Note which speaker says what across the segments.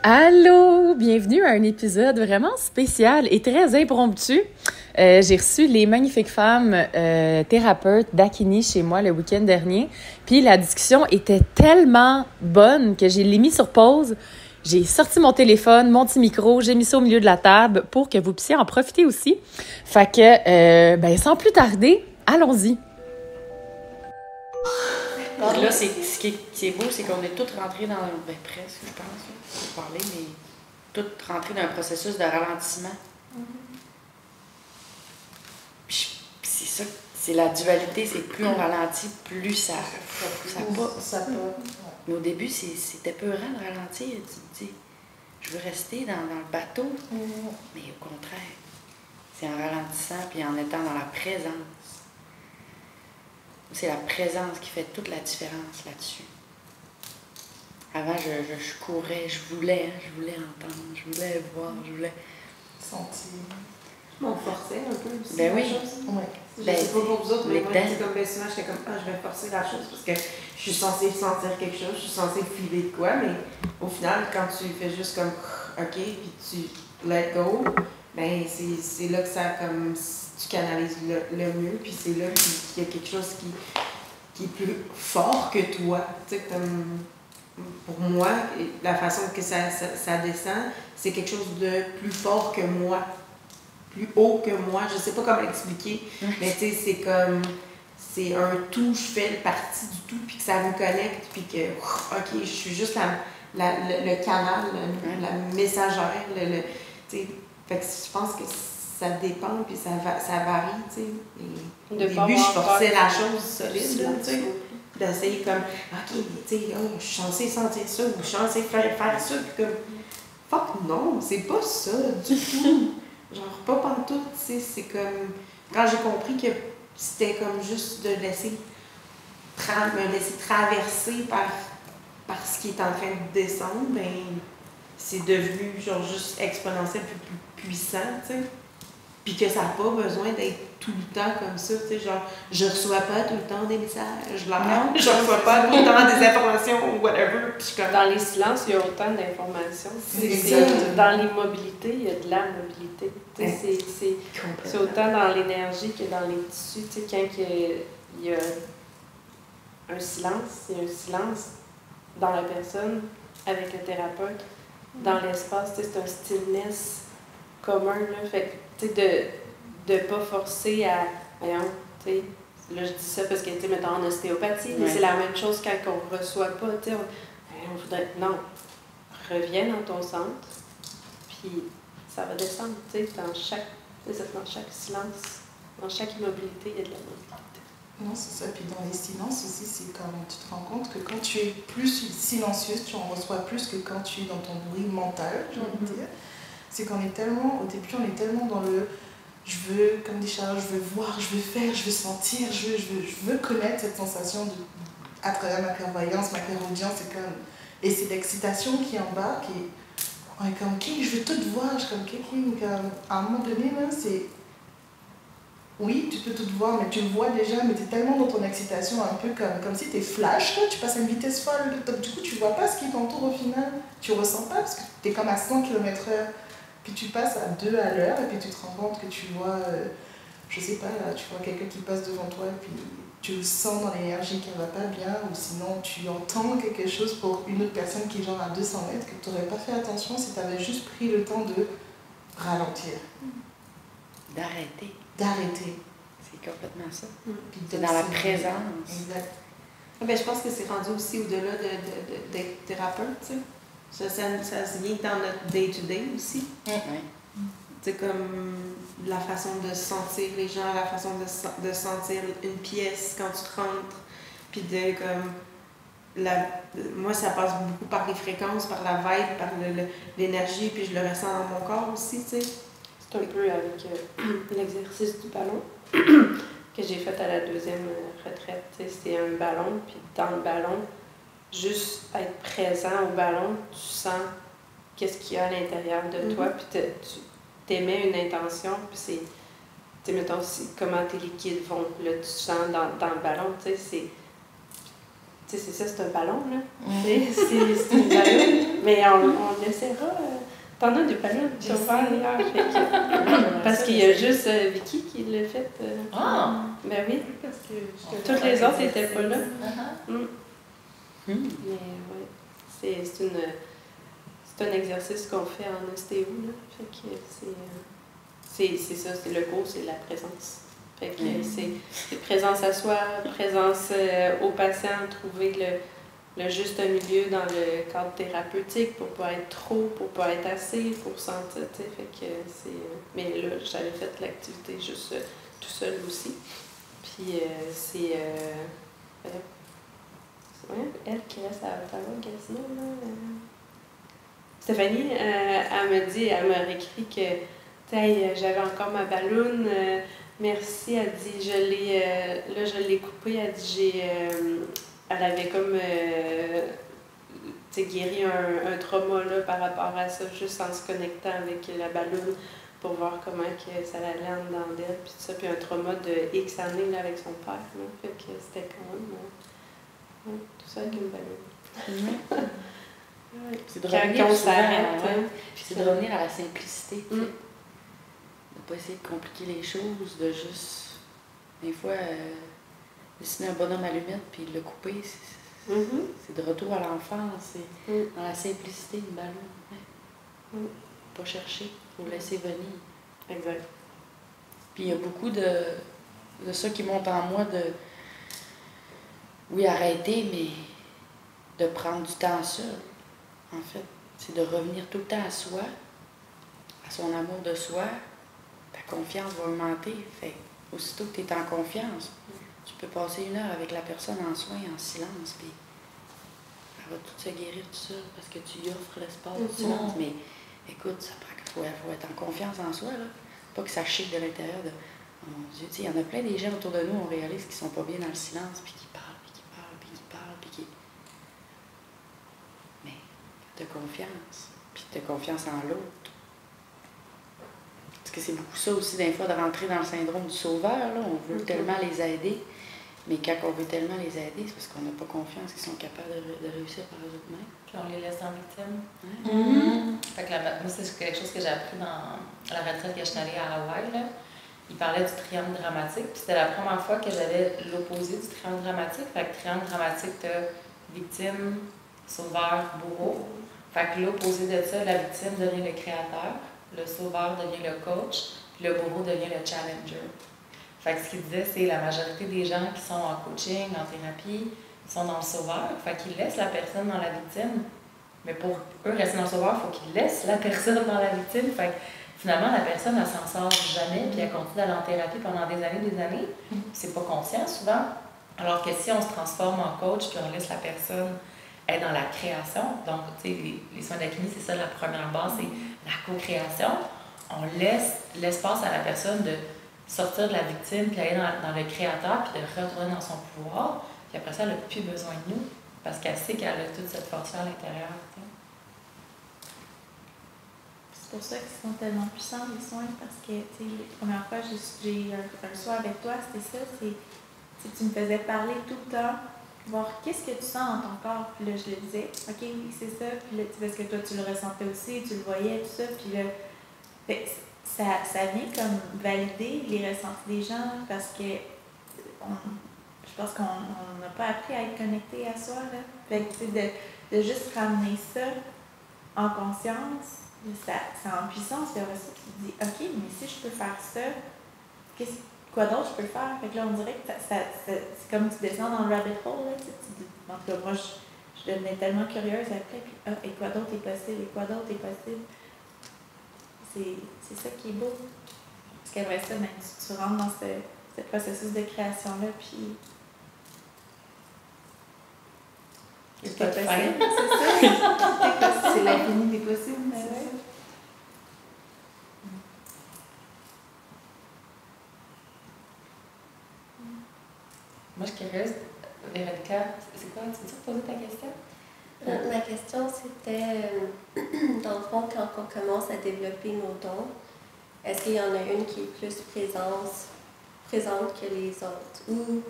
Speaker 1: Allô! Bienvenue à un épisode vraiment spécial et très impromptu. J'ai reçu les magnifiques femmes thérapeutes d'Akini chez moi le week-end dernier. Puis la discussion était tellement bonne que je l'ai mis sur pause. J'ai sorti mon téléphone, mon petit micro, j'ai mis ça au milieu de la table pour que vous puissiez en profiter aussi. Fait que, sans plus tarder, allons-y.
Speaker 2: Puis là, ce qui est beau, c'est qu'on est toutes rentrées dans... presque, je pense, pour parler, mais toutes rentrées dans un processus de ralentissement. Puis c'est ça, c'est la dualité, c'est plus on ralentit, plus ça part. Mais au début, c'était peurant de ralentir. Tu te dis, je veux rester dans le bateau. Mais au contraire, c'est en ralentissant puis en étant dans la présence. C'est la présence qui fait toute la différence là-dessus. Avant, je courais, je voulais entendre, je voulais voir, je voulais
Speaker 3: sentir.
Speaker 4: On forçait un peu aussi
Speaker 2: la
Speaker 4: chose.
Speaker 3: Ouais.
Speaker 4: Je sais pas pour vous autres, mais moi, c'est comme souvent, j'étais comme, je vais forcer la chose parce que je suis censée sentir quelque chose, je suis censée filer de quoi, mais au final, quand tu fais juste comme, OK, puis tu let go, ben c'est là que ça, comme, tu canalises le mieux, puis c'est là qu'il y a quelque chose qui est plus fort que toi. Tu sais, comme, pour moi, la façon que ça descend, c'est quelque chose de plus fort que moi. Plus haut que moi, je sais pas comment expliquer, mais tu sais, c'est comme, c'est un tout, je fais partie du tout, puis que ça me connecte, puis que, OK, je suis juste le canal, la messagère, tu sais, fait que je pense que ça dépend, puis ça varie, tu sais. Au début, je forçais la chose solide, tu sais, d'essayer comme, OK, tu sais, je suis censée sentir ça, ou je suis censée faire ça, puis comme, fuck non, c'est pas ça du tout. Genre, pas pantoute, tu sais, c'est comme... Quand j'ai compris que c'était comme juste de me laisser traverser par ce qui est en train de descendre, ben c'est devenu genre juste exponentiel, plus puissant, tu sais. Puis que ça n'a pas besoin d'être tout le temps comme ça, tu sais, genre, je reçois pas tout le temps des messages, je reçois pas tout le temps des informations ou whatever. Puis comme...
Speaker 5: Dans les silences, il y a autant d'informations. Dans l'immobilité, il y a de la mobilité. C'est autant dans l'énergie que dans les tissus. Tu sais, quand il y a un silence, il y a un silence dans la personne avec le thérapeute. Dans l'espace, tu sais, c'est un stillness commun, là. Fait que, tu sais, de ne pas forcer à... Voyons, tu sais, là, je dis ça parce que, tu sais, mettons, en ostéopathie, mais c'est la même chose quand on ne reçoit pas, tu sais, on voudrait... Non, reviens dans ton centre, puis ça va descendre, tu sais, dans chaque silence, dans chaque immobilité, il y a de la mobilité.
Speaker 3: Non, c'est ça. Puis dans les silences aussi, c'est quand tu te rends compte que quand tu es plus silencieuse, tu en reçois plus que quand tu es dans ton bruit mental, j'ai envie de dire. C'est qu'on est tellement, au début, on est tellement dans le je veux, comme des chats, je veux voir, je veux faire, je veux sentir, je veux connaître cette sensation à travers ma clairvoyance, ma clairaudience, et c'est l'excitation qui embarque, et on est comme, ok, je veux tout voir, je suis comme, ok, à un moment donné, là, c'est, oui, tu peux tout voir, mais tu le vois déjà, mais tu es tellement dans ton excitation, un peu comme si tu es flash, là, tu passes à une vitesse folle, du coup, tu vois pas ce qui t'entoure au final, tu ressens pas, parce que tu es comme à 100 km/h. Puis tu passes à 2 à l'heure et puis tu te rends compte que tu vois, je sais pas, là, tu vois quelqu'un qui passe devant toi et puis tu le sens dans l'énergie qu'elle va pas bien, ou sinon tu entends quelque chose pour une autre personne qui est genre à 200 mètres que tu n'aurais pas fait attention si tu avais juste pris le temps de ralentir.
Speaker 2: D'arrêter.
Speaker 3: C'est
Speaker 2: complètement ça.
Speaker 3: C'est
Speaker 2: dans la présence.
Speaker 3: Exact.
Speaker 4: Ben, je pense que c'est rendu aussi au-delà d'être thérapeute, tu sais. Ça se vient dans notre day-to-day aussi. C'est comme la façon de sentir les gens, la façon de sentir une pièce quand tu rentres. Puis de comme... moi, ça passe beaucoup par les fréquences, par la vibe, par l'énergie, puis je le ressens dans mon corps aussi, tu sais.
Speaker 5: C'est un peu avec l'exercice du ballon que j'ai fait à la 2e retraite. C'était un ballon, puis dans le ballon, juste être présent au ballon, tu sens qu'est-ce qu'il y a à l'intérieur de toi, puis tu t'émets une intention, puis c'est, tu sais, mettons, comment tes liquides vont, là, tu sens dans le ballon, tu sais, c'est... Tu sais, c'est ça, c'est un ballon, là. C'est une ballon. Mais on essaiera. T'en as des ballons, tu vas faire d'ailleurs. Parce qu'il y a juste Vicky qui l'a fait. Ben oui. Parce que toutes les autres n'étaient pas là. Mais ouais, c'est un exercice qu'on fait en ostéo, là. Fait que c'est ça, c'est le cours, c'est la présence. Fait que c'est présence à soi, présence au patient, trouver le juste milieu dans le cadre thérapeutique pour pas être trop, pour pas être assez, pour sentir, tu sais, fait que c'est... Mais là, j'avais fait l'activité juste tout seul aussi. Puis c'est elle qui reste à Ottawa-Gatineau, là. Stéphanie, elle m'a réécrit que j'avais encore ma balloune. Merci, elle dit, je l'ai coupée. Elle dit, elle avait comme guéri un trauma là, par rapport à ça, juste en se connectant avec la balloune pour voir comment que ça allait en dedans d'elle. Puis tout ça, puis un trauma de X années là, avec son père. Là. Fait que c'était quand même tout ça avec une balloune.
Speaker 2: C'est de revenir, c'est de revenir à la simplicité, tu sais. De ne pas essayer de compliquer les choses, de juste, des fois, dessiner un bonhomme allumette puis le couper, c'est de retour à l'enfance, c'est dans la simplicité, une ballon. Pas chercher, il faut laisser venir.
Speaker 5: Exact.
Speaker 2: Puis il y a beaucoup de ça qui monte en moi de, oui, arrêter, mais de prendre du temps seul. En fait, c'est de revenir tout le temps à soi, à son amour de soi. Ta confiance va augmenter. Fait aussitôt que tu es en confiance, tu peux passer 1 heure avec la personne en soins, en silence, puis elle va tout se guérir tout seul parce que tu y offres l'espace du silence. Mais écoute, ça prend qu'il faut être en confiance en soi, là. Pas que ça chique de l'intérieur de oh mon Dieu, il y en a plein des gens autour de nous, on réalise qu'ils sont pas bien dans le silence, puis qui parlent, puis qui parlent, puis qui parlent, puis qui. Mais de confiance, puis de confiance en l'autre. Parce que c'est beaucoup ça aussi, des fois, de rentrer dans le syndrome du sauveur, là. On veut tellement les aider, mais quand on veut tellement les aider, c'est parce qu'on n'a pas confiance qu'ils sont capables de réussir par eux-mêmes.
Speaker 1: Puis on les laisse en victime. Fait que moi, c'est quelque chose que j'ai appris dans la retraite que je suis allée à Hawaï, là. Il parlait du triangle dramatique, puis c'était la première fois que j'avais l'opposé du triangle dramatique. Fait que triangle dramatique, t'as victime, sauveur, bourreau. Fait que l'opposé de ça, la victime devient le créateur, le sauveur devient le coach, puis le bourreau devient le challenger. Fait que ce qu'il disait, c'est la majorité des gens qui sont en coaching, en thérapie, sont dans le sauveur. Fait qu'ils laissent la personne dans la victime. Mais pour eux, rester dans le sauveur, il faut qu'ils laissent la personne dans la victime. Fait que finalement, la personne, elle s'en sort jamais, puis elle continue d'aller en thérapie pendant des années. C'est pas conscient souvent. Alors que si on se transforme en coach, puis on laisse la personne être dans la création, donc, tu sais, les soins d'Akini, c'est ça la première base, c'est la co-création. On laisse l'espace à la personne de sortir de la victime, puis aller dans le créateur, puis de retourner dans son pouvoir. Puis après ça, elle n'a plus besoin de nous, parce qu'elle sait qu'elle a toute cette force-là à l'intérieur.
Speaker 6: C'est pour ça qu'ils sont tellement puissants, les soins, parce que, tu sais, la première fois que j'ai un soin avec toi, c'était ça, tu me faisais parler tout le temps, voir qu'est-ce que tu sens dans ton corps, puis là, je le disais, ok, oui, c'est ça, puis là, parce que toi, tu le ressentais aussi, tu le voyais, tout ça, puis là, ça vient comme valider les ressentis des gens, parce que je pense qu'on n'a pas appris à être connecté à soi, là. Fait que, tu sais, de juste ramener ça en conscience, c'est en puissance, puis après ça, tu te dis, ok, mais si je peux faire ça, quoi d'autre je peux faire? Fait que là, on dirait que c'est comme tu descends dans le rabbit hole, là, en tout cas, moi, je devenais tellement curieuse après, puis et quoi d'autre est possible, et quoi d'autre est possible? C'est ça qui est beau. Parce qu'après ça, ben, tu rentres dans ce processus de création-là, puis...
Speaker 1: C'est pas possible.
Speaker 6: C'est ça.
Speaker 4: C'est l'infini des possibles.
Speaker 6: C'est ça.
Speaker 1: Moi, je suis curieuse. Véronica, c'est quoi? Tu veux poser ta question?
Speaker 7: Ma question, c'était, dans le fond, quand on commence à développer nos dons, est-ce qu'il y en a une qui est plus présente que les autres? Ou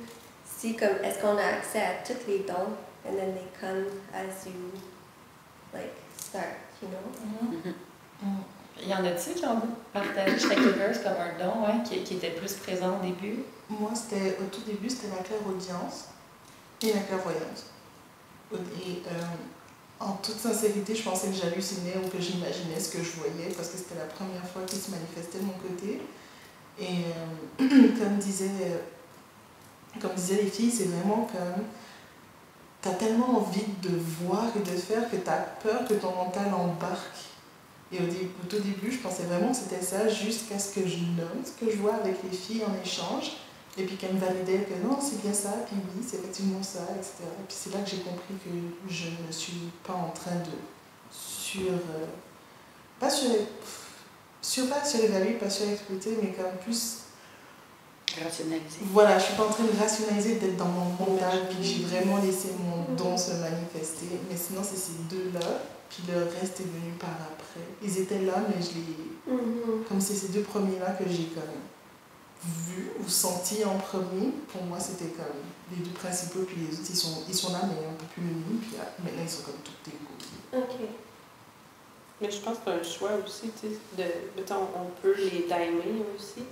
Speaker 7: si, comme, est-ce qu'on a accès à tous les dons and then they come as you like start, you know.
Speaker 1: Il y en a-tu qui ont partagé, je serais curieuse, comme un don, ouais, qui était plus présent au début?
Speaker 3: Moi, au tout début, c'était la clairaudience et la clairvoyance. Et en toute sincérité, je pensais que j'hallucinais ou que j'imaginais ce que je voyais parce que c'était la première fois qu'il se manifestait de mon côté. Et comme disaient les filles, c'est vraiment comme tu as tellement envie de voir et de faire que tu as peur que ton mental embarque. Et au tout début, je pensais vraiment que c'était ça, jusqu'à ce que je note, ce que je vois avec les filles en échange, et puis qu'elles me validaient que non, c'est bien ça, puis oui, c'est effectivement ça, etc. Et puis c'est là que j'ai compris que je ne suis pas en train de pas surévaluer, pas surexploiter, mais comme plus
Speaker 2: rationaliser.
Speaker 3: Voilà, je suis pas en train de rationaliser, d'être dans mon mental, puis j'ai vraiment laissé mon don se manifester. Mais sinon, c'est ces deux-là, puis le reste est venu par après. Ils étaient là, mais je les... Comme c'est ces deux premiers-là que j'ai comme vu ou senti en premier, pour moi, c'était comme les deux principaux, puis les autres, ils sont là, mais un peu plus minimes, puis maintenant, ils sont comme toutes égaux.
Speaker 7: Ok.
Speaker 5: Mais je pense que c'est un choix aussi, tu sais, mettons, on peut les dimer aussi.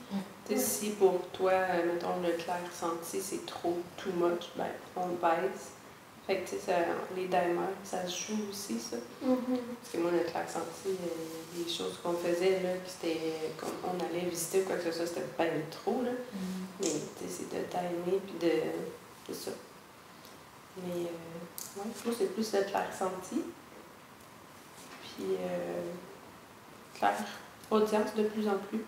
Speaker 5: Tu sais, si pour toi, mettons, le clair ressenti, c'est trop too much, ben, on le baisse. Fait que, tu sais, les dimers, ça se joue aussi, ça. Parce que moi, le clair ressenti, les choses qu'on faisait, là, c'était comme on allait visiter ou quoi que ce soit, c'était pas trop, là. Mais, tu sais, c'est de dimer, puis de ça. Mais, ouais, moi, c'est plus le clair ressenti. Puis, clair audience de plus en plus.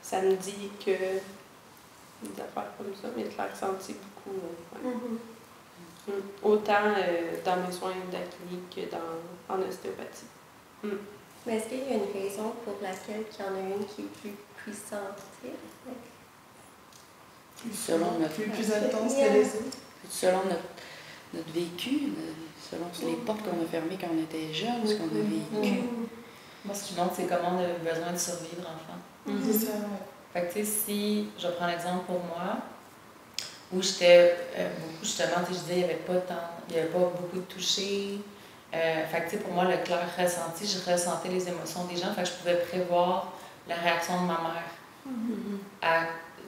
Speaker 5: Ça me dit que des affaires comme ça, mais clair ressenti beaucoup. Ouais. Autant dans mes soins d'acné que en ostéopathie.
Speaker 7: Mais est-ce qu'il y a une raison pour laquelle il y en a une qui est plus puissante?
Speaker 2: Selon notre...
Speaker 3: Plus intense que les autres.
Speaker 2: Selon notre vécu, selon les portes qu'on a fermées quand on était jeune, ce qu'on a vécu.
Speaker 1: Moi, ce qui montre, c'est comment on a besoin de survivre, enfant.
Speaker 3: C'est ça, ouais.
Speaker 1: Fait que, tu sais, si je prends l'exemple pour moi, où j'étais beaucoup, justement, tu sais, je disais, il n'y avait pas beaucoup de toucher. Fait que, tu sais, pour moi, le clair ressenti, je ressentais les émotions des gens, fait que je pouvais prévoir la réaction de ma mère.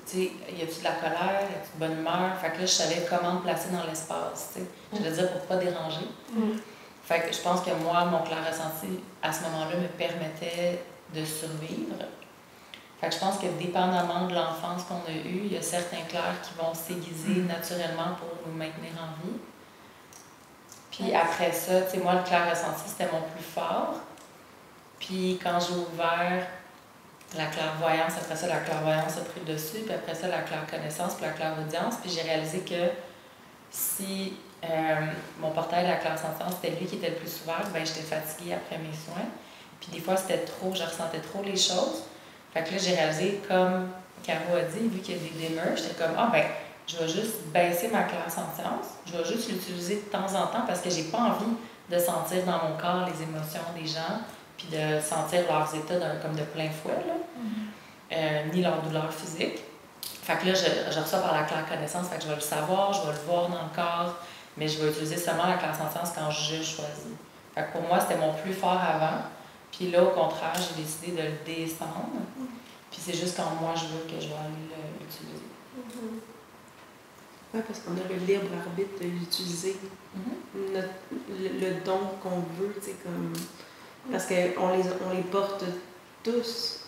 Speaker 1: Tu sais, y a-tu de la colère, y a-tu de bonne humeur? Fait que là, je savais comment me placer dans l'espace, tu sais. Je veux dire, pour pas déranger. Fait que je pense que moi, mon clair ressenti, à ce moment-là, me permettait de survivre. Fait que je pense que dépendamment de l'enfance qu'on a eue, il y a certains clairs qui vont s'aiguiser naturellement pour nous maintenir en vie. Puis après ça, tu sais, moi, le clair ressenti, c'était mon plus fort. Puis quand j'ai ouvert la clairvoyance, après ça, la clairvoyance a pris le dessus, puis après ça, la clairconnaissance, puis la clairaudience. Puis j'ai réalisé que si mon portail de la clairsentience, c'était lui qui était le plus ouvert, ben j'étais fatiguée après mes soins. Puis des fois, c'était trop, je ressentais trop les choses. Fait que là, j'ai réalisé, comme Caro a dit, vu qu'il y a des dimmers, j'étais comme, je vais juste baisser ma clairsentience, je vais juste l'utiliser de temps en temps parce que j'ai pas envie de sentir dans mon corps les émotions des gens, puis de sentir leurs états comme de plein fouet, là, ni leur douleur physique. Fait que là, je reçois par la clairconnaissance, fait que je vais le savoir, je vais le voir dans le corps, mais je vais utiliser seulement la clairsentience quand je choisis. Fait que pour moi, c'était mon plus fort avant. Puis là, au contraire, j'ai décidé de le descendre. Puis c'est juste quand moi je veux que je vais aller l'utiliser.
Speaker 4: Oui, parce qu'on a le libre arbitre de l'utiliser. Le don qu'on veut, tu sais, comme... Parce qu'on les porte tous.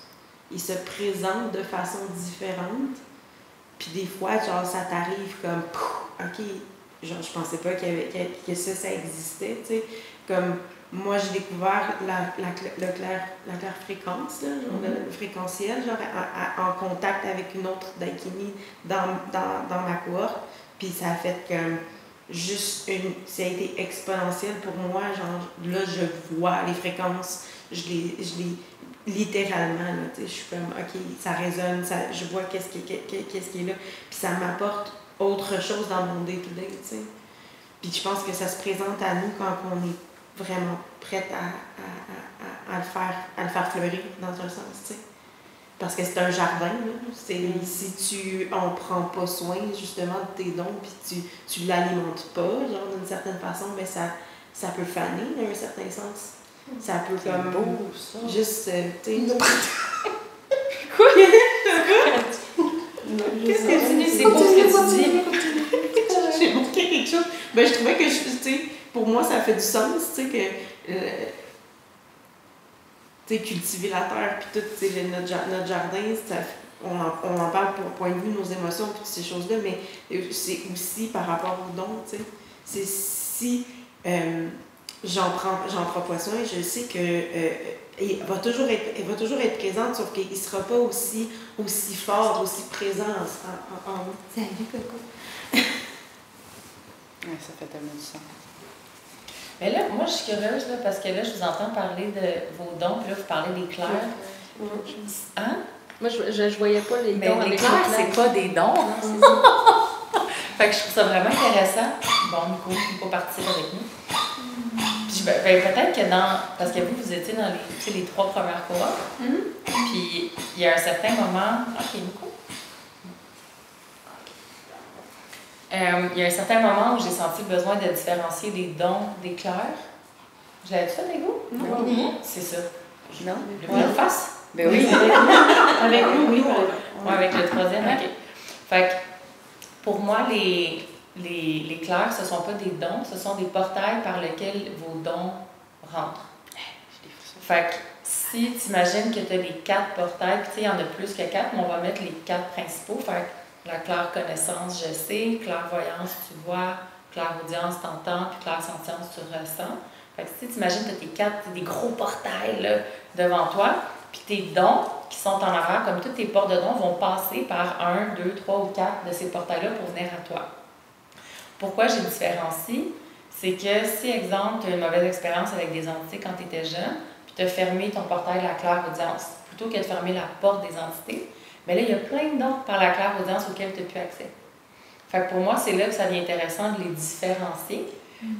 Speaker 4: Ils se présentent de façon différente. Puis des fois, genre, ça t'arrive comme... OK, genre, je pensais pas que ça existait, tu sais. Comme... Moi, j'ai découvert la claire fréquence, là, genre le fréquentiel, genre en contact avec une autre Dakini dans ma cohorte. Puis ça a fait comme ça a été exponentiel pour moi. Genre, là, je vois les fréquences, je les littéralement, là, tu sais, je suis comme, OK, ça résonne, je vois qu'est-ce qui est là. Puis ça m'apporte autre chose dans mon day-to-day, tu sais. Puis je pense que ça se présente à nous quand on est vraiment prête à le faire fleurir dans un sens, tu sais. parce que c'est un jardin, là. Si on prend pas soin justement de tes dons, puis tu l'alimentes pas, genre d'une certaine façon, mais ça peut faner dans un certain sens. Ça peut comme
Speaker 2: beau, ça.
Speaker 4: Juste, tu sais.
Speaker 2: Quoi?
Speaker 4: Qu'est-ce que tu dis?
Speaker 2: C'est beau ce que tu dis.
Speaker 4: J'ai manqué quelque chose. Ben, je trouvais que, tu sais, pour moi, ça fait du sens, tu sais, que. Tu sais, cultiver la terre, puis tout, tu sais, notre jardin, on en parle pour point de vue de nos émotions, puis ces choses-là, mais c'est aussi par rapport aux dons, tu sais. C'est si j'en prends pas soin, je sais que. Elle va toujours être présente, sauf qu'il ne sera pas aussi fort, aussi présent en nous.
Speaker 7: Salut, Coco.
Speaker 2: Oui, ça fait tellement du sens.
Speaker 1: Mais là, moi, je suis curieuse, là, parce que là, je vous entends parler de vos dons, puis là, vous parlez des clairs. Hein?
Speaker 5: Moi, je voyais pas les dons avec
Speaker 1: les clairs, c'est pas des dons. Fait que je trouve ça vraiment intéressant. Bon, Nico, il faut partir avec nous. Puis peut-être que parce que vous étiez dans les 3 premières cohortes. Puis il y a un certain moment. OK, Nico. Il y a un certain moment où j'ai senti le besoin de différencier des dons des clairs. J'avais ça, Nego?
Speaker 2: Non.
Speaker 1: C'est ça.
Speaker 2: Non?
Speaker 1: Le face?
Speaker 2: Ben oui.
Speaker 5: Avec nous, oui.
Speaker 1: Oui, avec le 3e, OK. Fait que pour moi, les clairs, ce ne sont pas des dons, ce sont des portails par lesquels vos dons rentrent. Fait que si tu imagines que tu as les 4 portails, puis tu sais, il y en a plus que 4, mais on va mettre les 4 principaux. Fait que la claire connaissance, je sais, clairvoyance, tu vois, clairaudience, tu entends, puis claire sentience, tu ressens. Fait que si tu imagines que tu as tes 4, des gros portails là, devant toi, puis tes dons qui sont en arrière, comme toutes tes portes de dons, vont passer par 1, 2, 3 ou 4 de ces portails-là pour venir à toi. Pourquoi j'ai différencié? C'est que si, exemple, tu as une mauvaise expérience avec des entités quand tu étais jeune, puis tu as fermé ton portail de la clairaudience, plutôt que de fermer la porte des entités, mais là, il y a plein de dons par la clairaudience auxquels tu n'as plus accès. Fait que pour moi, c'est là que ça devient intéressant de les différencier,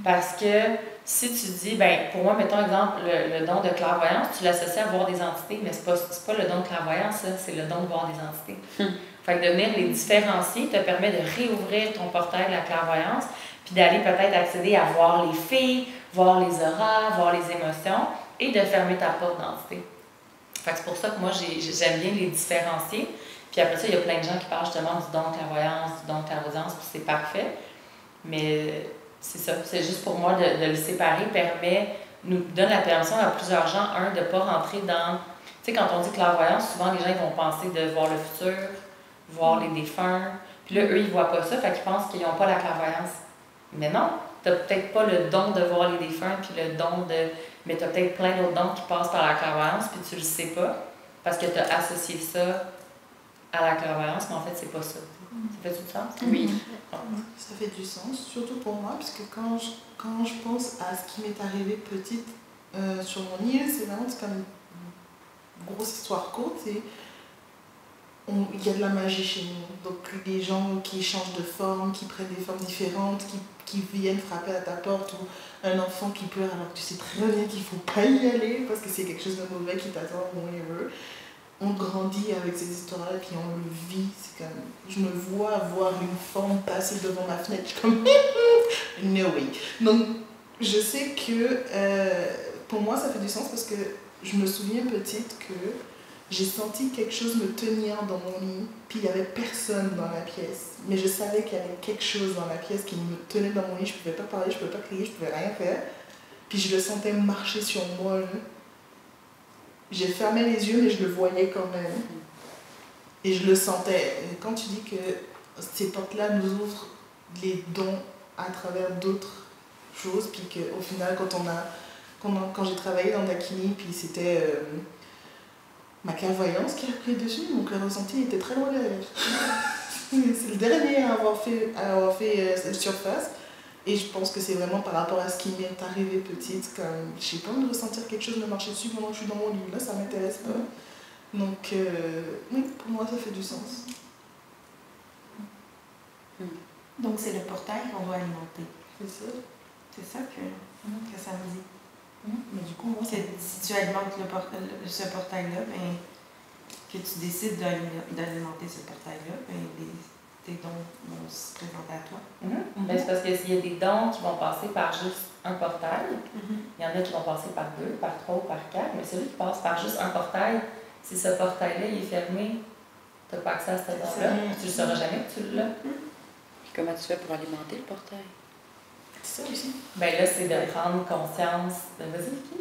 Speaker 1: parce que si tu dis, ben pour moi, mettons exemple, le don de clairvoyance, tu l'associes à voir des entités, mais c'est pas le don de clairvoyance, c'est le don de voir des entités. Fait que de venir les différencier te permet de réouvrir ton portail de la clairvoyance, puis d'aller peut-être accéder à voir les filles, voir les auras, voir les émotions, et de fermer ta porte d'entité. Fait que c'est pour ça que moi, j'aime bien les différencier. Puis après ça, il y a plein de gens qui parlent justement du don de clairvoyance, du don de clairaudience, puis c'est parfait. Mais c'est ça, c'est juste pour moi de le séparer, nous donne la permission à plusieurs gens, de ne pas rentrer dans... Tu sais, quand on dit clairvoyance, souvent les gens ils vont penser de voir le futur, voir les défunts. Puis là, eux, ils ne voient pas ça, fait qu'ils pensent qu'ils n'ont pas la clairvoyance. Mais non, tu n'as peut-être pas le don de voir les défunts, puis le don de... Mais tu as peut-être plein d'autres dons qui passent par la clairvoyance, puis tu le sais pas, parce que tu as associé ça à la clairvoyance, mais en fait, c'est pas ça. Ça fait du sens?
Speaker 2: Oui.
Speaker 3: Ça fait du sens, surtout pour moi, parce que quand je pense à ce qui m'est arrivé petite sur mon île, c'est vraiment comme une grosse histoire courte. Il y a de la magie chez nous. Donc, des gens qui changent de forme, qui prennent des formes différentes, qui viennent frapper à ta porte, ou un enfant qui pleure alors que tu sais très bien qu'il ne faut pas y aller parce que c'est quelque chose de mauvais qui t'attend, whatever. On grandit avec ces histoires-là, puis on le vit. C'est comme, je me vois voir une forme passer devant ma fenêtre, je suis comme, no way. Donc, je sais que pour moi, ça fait du sens parce que je me souviens petite que j'ai senti quelque chose me tenir dans mon lit, puis il n'y avait personne dans la pièce. Mais je savais qu'il y avait quelque chose dans la pièce qui me tenait dans mon lit, je ne pouvais pas parler, je ne pouvais pas crier, je ne pouvais rien faire. Puis je le sentais marcher sur moi, là. J'ai fermé les yeux, mais je le voyais quand même. Et je le sentais. Et quand tu dis que ces portes-là nous ouvrent les dons à travers d'autres choses, puis qu'au final, quand j'ai travaillé dans Dakini, puis c'était ma clairvoyance qui a pris dessus, mon clair-ressenti était très loin derrière. C'est le dernier à avoir fait surface. Et je pense que c'est vraiment par rapport à ce qui m'est arrivé petite, comme j'ai pas envie de ressentir quelque chose me marcher dessus pendant que je suis dans mon lit. Là, ça m'intéresse pas. Donc, oui, pour moi, ça fait du sens.
Speaker 4: Donc, c'est le portail qu'on doit alimenter.
Speaker 3: C'est ça.
Speaker 4: C'est ça que ça me dit.
Speaker 3: Mais du coup, moi,
Speaker 4: si tu alimentes ce portail-là, ben, que tu décides d'alimenter ce portail-là, ben, tes dons vont se présenter à toi.
Speaker 1: Ben, c'est parce qu'il y a des dons qui vont passer par juste un portail. Il y en a qui vont passer par 2, par 3 ou par 4, mais celui qui passe par juste un portail, si ce portail-là il est fermé, tu n'as pas accès à ce don-là. Tu ne le sauras jamais que tu l'as.
Speaker 2: Puis comment tu fais pour alimenter le portail?
Speaker 3: C'est ça aussi.
Speaker 1: Ben là, c'est de prendre conscience. Vas-y, Vicky.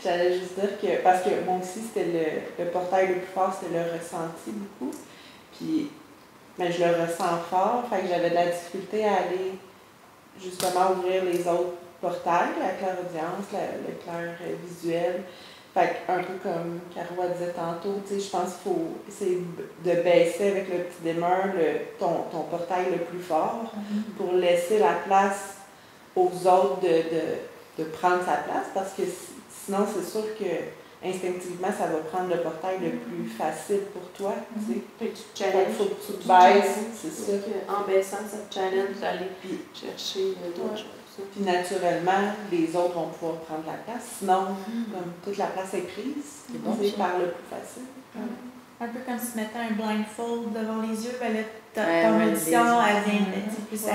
Speaker 4: J'allais juste dire que, parce que moi aussi, c'était le portail le plus fort, c'était le ressenti beaucoup. Puis, mais je le ressens fort, fait que j'avais de la difficulté à aller justement ouvrir les autres portails, la clairaudience, le clair visuel. Fait que, un peu comme Caroua disait tantôt, tu sais, je pense qu'il faut essayer de baisser avec le petit dimmer ton portail le plus fort pour laisser la place aux autres de prendre sa place, parce que sinon, c'est sûr que instinctivement, ça va prendre le portail le plus facile pour toi. Tu sais.
Speaker 5: Puis tu challenges.
Speaker 4: Il faut que tu te baisses, c'est ça.
Speaker 5: En baissant, ça te challenge d'aller chercher d'autres choses.
Speaker 4: Puis naturellement, les autres vont pouvoir prendre la place. Sinon, comme toute la place est prise, c'est par le plus facile.
Speaker 6: Un peu comme si tu mettais un blindfold devant les yeux, ben là, ton audition, elle vient plus à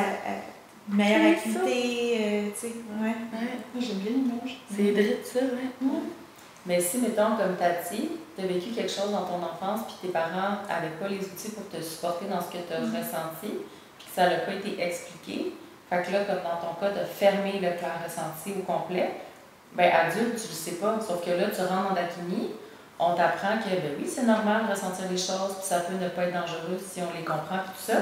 Speaker 6: meilleure acuité, tu sais. Ouais.
Speaker 3: J'aime bien l'image.
Speaker 2: C'est drôle ça, ouais.
Speaker 1: Mais si, mettons, comme Tati, tu as vécu quelque chose dans ton enfance, puis tes parents n'avaient pas les outils pour te supporter dans ce que tu as ressenti, puis que ça n'a pas été expliqué, fait que là, comme dans ton cas, tu as fermé le clair ressenti au complet, bien, adulte, tu le sais pas. Sauf que là, tu rentres en Dakini, on t'apprend que, ben oui, c'est normal de ressentir les choses, puis ça peut ne pas être dangereux si on les comprend, puis tout ça.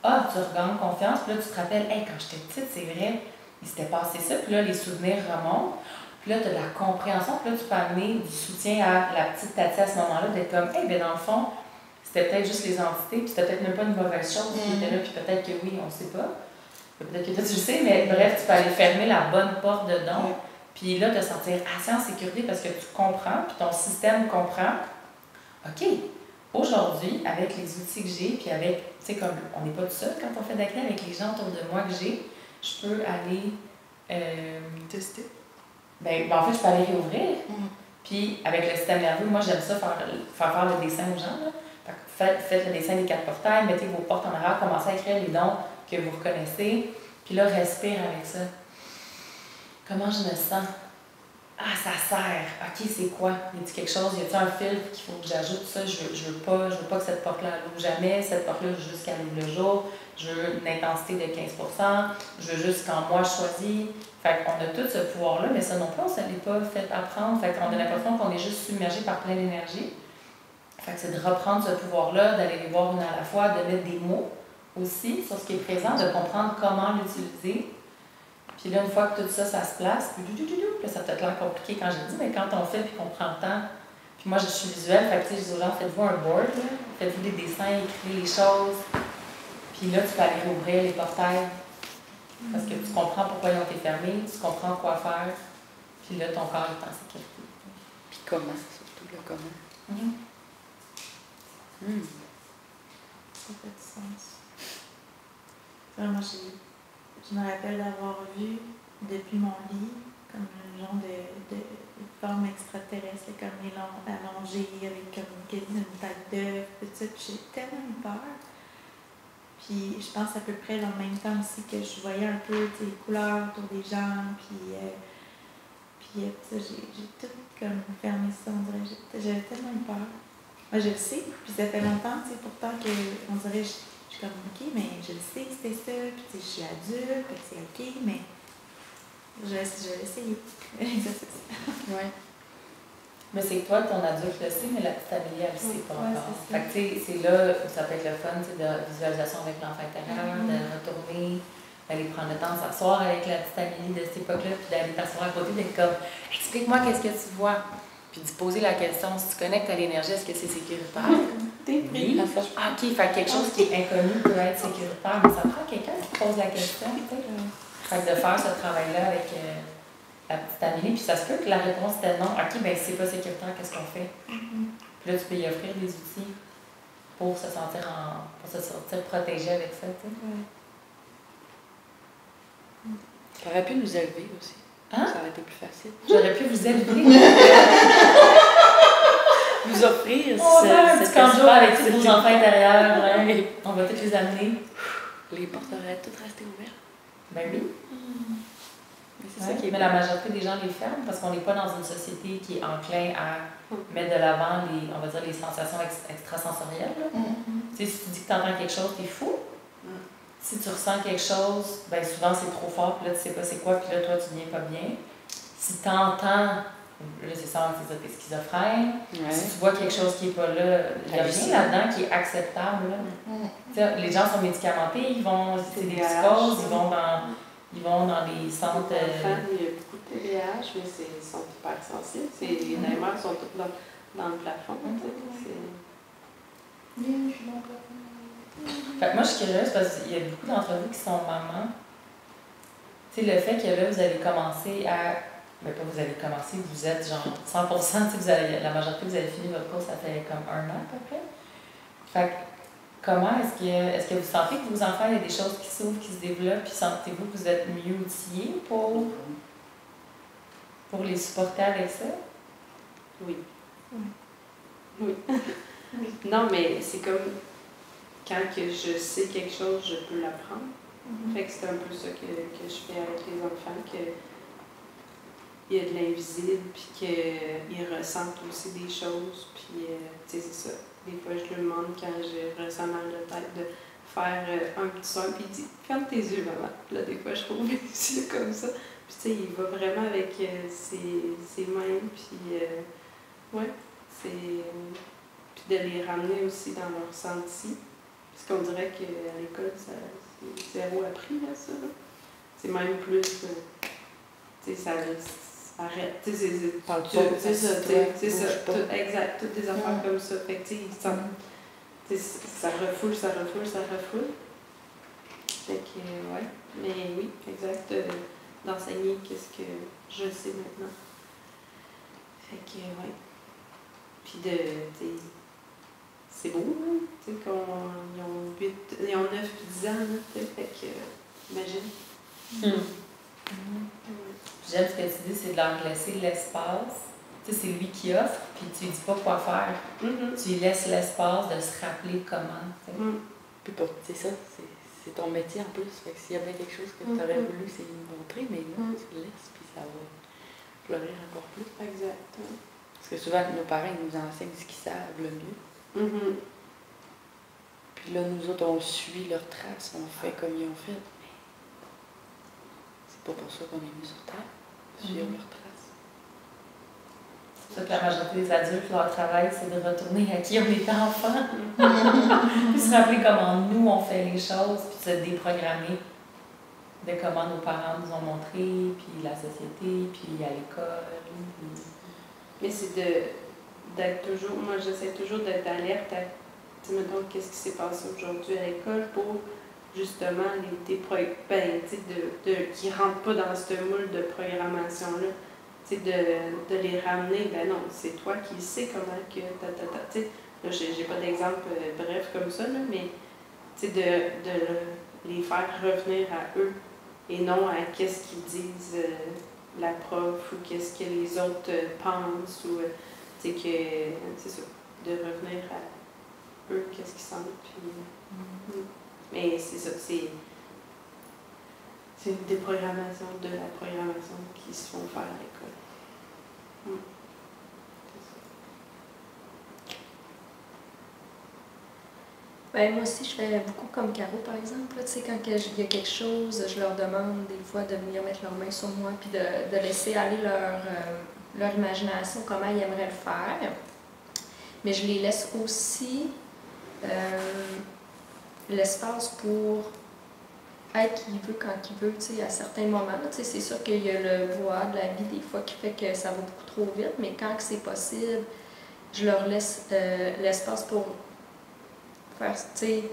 Speaker 1: Ah, tu regagnes confiance, puis là, tu te rappelles, hey, quand j'étais petite, c'est vrai, il s'était passé ça, puis là, les souvenirs remontent. Puis là, tu as de la compréhension, puis là, tu peux amener du soutien à la petite Tati à ce moment-là, d'être comme, hey, bien dans le fond, c'était peut-être juste les entités, puis c'était peut-être même pas une mauvaise chose qui était là, puis peut-être que oui, on ne sait pas. Peut-être que toi, tu le sais, mais bref, tu peux aller fermer la bonne porte dedans, puis là, te sentir assez en sécurité parce que tu comprends, puis ton système comprend. OK, aujourd'hui, avec les outils que j'ai, puis avec, tu sais, comme on n'est pas tout seul quand on fait d'acné, avec les gens autour de moi que j'ai, je peux aller
Speaker 3: tester.
Speaker 1: Ben, en fait, je peux aller réouvrir. Puis, avec le système nerveux, moi, j'aime ça faire le dessin aux gens. Là. Faites le dessin des 4 portails, mettez vos portes en arrière, commencez à écrire les dons que vous reconnaissez. Puis là, respire avec ça. Comment je me sens? Ah, ça sert. OK, c'est quoi? Y a-t-il quelque chose? Y a-t-il un filtre qu'il faut que j'ajoute ça? Je veux pas que cette porte-là l'ouvre jamais. Cette porte-là, je veux juste qu'elle ouvre le jour. Je veux une intensité de 15%. Je veux juste quand moi je choisis. Fait qu'on a tout ce pouvoir-là, mais ça non plus, on ne se l'est pas fait apprendre. Fait qu'on a l'impression qu'on est juste submergé par plein d'énergie. Fait que c'est de reprendre ce pouvoir-là, d'aller les voir une à la fois, de mettre des mots aussi sur ce qui est présent, de comprendre comment l'utiliser. Puis là, une fois que tout ça, ça se place, puis là, ça peut être l'air compliqué quand j'ai dit, mais quand on fait puis qu'on prend le temps, puis moi, je suis visuelle, fait que tu sais, je dis aux gens, faites-vous un board, là, faites-vous des dessins, écrivez les choses, puis là, tu peux aller ouvrir les portails, parce que tu comprends pourquoi ils ont été fermés, tu comprends quoi faire, puis là, ton corps est en sécurité.
Speaker 2: Puis comment, surtout le comment.
Speaker 6: Ça fait du sens. Moi, je me rappelle d'avoir vu depuis mon lit comme un genre de forme extraterrestre, comme allongée avec comme une tête d'œuf, tout ça. Puis j'ai tellement eu peur. Puis je pense à peu près en même temps aussi que je voyais un peu les couleurs autour des gens. Puis ça, j'ai tout comme fermé ça, on dirait. J'avais tellement eu peur. Moi, je le sais, puis ça fait longtemps, tu sais, pourtant qu'on dirait, je suis comme, OK, mais je le sais que c'était ça, puis tu sais, je suis adulte, puis c'est OK, mais je vais essayer.
Speaker 1: Oui. Mais c'est que toi, ton adulte le sait, mais la petite Amélie, elle le sait pas encore. Fait que, tu sais, c'est là, ça peut être le fun, tu sais, de visualisation avec l'enfant intérieur, de retourner, d'aller prendre le temps de s'asseoir avec la petite Amélie de cette époque-là, puis d'aller t'asseoir à côté, d'être comme, explique-moi qu'est-ce que tu vois. Puis de poser la question, si tu connectes à l'énergie, est-ce que c'est sécuritaire? Oui. Ah, OK, fait quelque chose qui est inconnu peut être sécuritaire, mais ça prend quelqu'un qui pose la question. Fait que de faire ce travail-là avec la petite Amélie, puis ça se peut que la réponse était non. OK, ben c'est pas sécuritaire, qu'est-ce qu'on fait? Puis là, tu peux y offrir des outils pour se sentir protégé avec ça, tu sais.
Speaker 2: Ça aurait pu nous élever aussi.
Speaker 1: Hein?
Speaker 2: Ça aurait été plus facile.
Speaker 1: J'aurais pu vous élever.
Speaker 2: vous offrir.
Speaker 1: On va faire un petit camp de jour avec tous nos enfants intérieurs. Ouais. On va tous les amener.
Speaker 2: Les portes devraient toutes rester ouvertes.
Speaker 1: Ben oui.
Speaker 2: Mais c'est ça qui est
Speaker 1: mais la majorité des gens les ferment parce qu'on n'est pas dans une société qui est enclin à mettre de l'avant on va dire, les sensations extrasensorielles. Tu sais, si tu dis que tu entends quelque chose, t'es fou. Si tu ressens quelque chose, ben souvent c'est trop fort, puis là tu sais pas c'est quoi, puis là toi tu viens pas bien. Si tu entends, là c'est ça, c'est ça, t'es schizophrène. Si tu vois quelque chose qui est pas là, il n'y a rien là-dedans qui est acceptable. Là. Les gens sont médicamentés, ils vont, c'est des psychoses, ils vont dans les centres.
Speaker 5: Il y a beaucoup de TDAH, mais ils sont hyper sensibles. Les nerfs sont tous dans le plafond.
Speaker 1: Fait que moi, je suis curieuse parce qu'il y a beaucoup d'entre vous qui sont mamans. Tu sais, le fait que là, vous avez commencé à. Ben, pas vous avez commencé, vous êtes genre 100%, vous avez, la majorité, vous avez fini votre cours, ça fait comme 1 an à peu près. Fait que, comment est-ce que vous sentez que vos enfants, il y a des choses qui s'ouvrent, qui se développent, puis sentez-vous que vous êtes mieux outillés pour les supporter avec ça?
Speaker 5: Oui. Non, mais c'est comme quand que je sais quelque chose, je peux l'apprendre. Fait que c'est un peu ça que je fais avec les enfants, qu'il y a de l'invisible, puis qu'ils ressentent aussi des choses, puis tu sais, c'est ça. Des fois, je lui demande quand je ressens mal de tête de faire un petit son, puis il dit « Ferme tes yeux, maman ». Puis là, des fois, je trouve mes yeux comme ça. Puis tu sais, il va vraiment avec ses mains, puis ouais, c'est... Puis de les ramener aussi dans leur senti. Parce qu'on dirait qu'à l'école, c'est zéro appris, là, ça. Là. C'est même plus... tu sais, ça arrête. Tu sais, c'est ça. Exact. Toutes des affaires comme ça. Fait que, tu sais, ça refoule. Fait que, ouais. Mais oui, exact. D'enseigner qu'est-ce que je sais maintenant. Fait que, ouais. Puis tu sais, c'est beau, hein? Tu sais, ils ont 9 et 10 ans, là, fait que, imagine.
Speaker 1: J'aime ce que tu dis, c'est de leur laisser l'espace. Tu sais, c'est lui qui offre, puis tu lui dis pas quoi faire. Tu lui laisses l'espace de se rappeler comment.
Speaker 2: Puis c'est ça, c'est ton métier en plus. Fait que s'il y avait quelque chose que tu aurais voulu, c'est lui montrer, mais là, tu le laisses, puis ça va fleurir encore plus.
Speaker 5: Exact.
Speaker 2: Parce que souvent, nos parents ils nous enseignent ce qu'ils savent le mieux. Puis là, nous autres, on suit leurs traces, on fait comme ils ont fait. Mais c'est pas pour ça qu'on est mis sur terre, suivre leurs traces.
Speaker 1: C'est ça que la majorité des adultes, leur travail, c'est de retourner à qui on était enfant. Puis se rappeler comment nous, on fait les choses, puis se déprogrammer de comment nos parents nous ont montré, puis la société, puis à l'école.
Speaker 5: Mais c'est d'être toujours, moi j'essaie toujours d'être alerte à, tu sais, mettons, qu'est-ce qui s'est passé aujourd'hui à l'école pour justement les ben, tu sais, qui ne rentrent pas dans ce moule de programmation-là. Tu sais, de les ramener, ben non, c'est toi qui sais comment que tu sais, là j'ai pas d'exemple bref comme ça, là, mais tu sais, de les faire revenir à eux et non à qu'est-ce qu'ils disent la prof ou qu'est-ce que les autres pensent ou tu sais que c'est ça, de revenir à eux qu'est-ce qu'ils sentent puis mais c'est ça, c'est une déprogrammation de la programmation qui se font faire à l'école.
Speaker 7: Ben, moi aussi, je fais beaucoup comme Caro, par exemple. Tu sais, quand il y a quelque chose, je leur demande des fois de venir mettre leurs mains sur moi puis de laisser aller leur imagination, comment ils aimeraient le faire. Mais je les laisse aussi l'espace pour être qui il veut quand il veut, tu sais, à certains moments. Tu sais, c'est sûr qu'il y a le poids de la vie des fois qui fait que ça va beaucoup trop vite, mais quand c'est possible, je leur laisse l'espace pour faire, tu sais,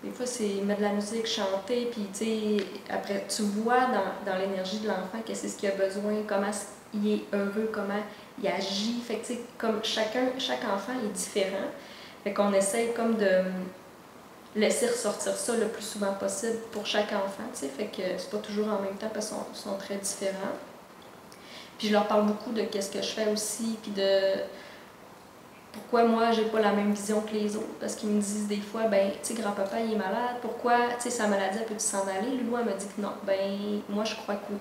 Speaker 7: des fois c'est mettre de la musique, chanter, puis tu sais, après tu vois dans l'énergie de l'enfant que c'est ce qu'il a besoin, comment il est heureux, comment il agit, fait que tu sais, comme chaque enfant est différent, fait qu'on essaye comme de laisser ressortir ça le plus souvent possible pour chaque enfant, tu sais, fait que c'est pas toujours en même temps parce qu'ils sont très différents. Puis je leur parle beaucoup de qu'est-ce que je fais aussi, puis de pourquoi moi, j'ai pas la même vision que les autres. Parce qu'ils me disent des fois, ben, tu sais, grand-papa, il est malade. Pourquoi, tu sais, sa maladie, elle peut-tu s'en aller? Loulou, elle me dit que non. Ben, moi, je crois que oui.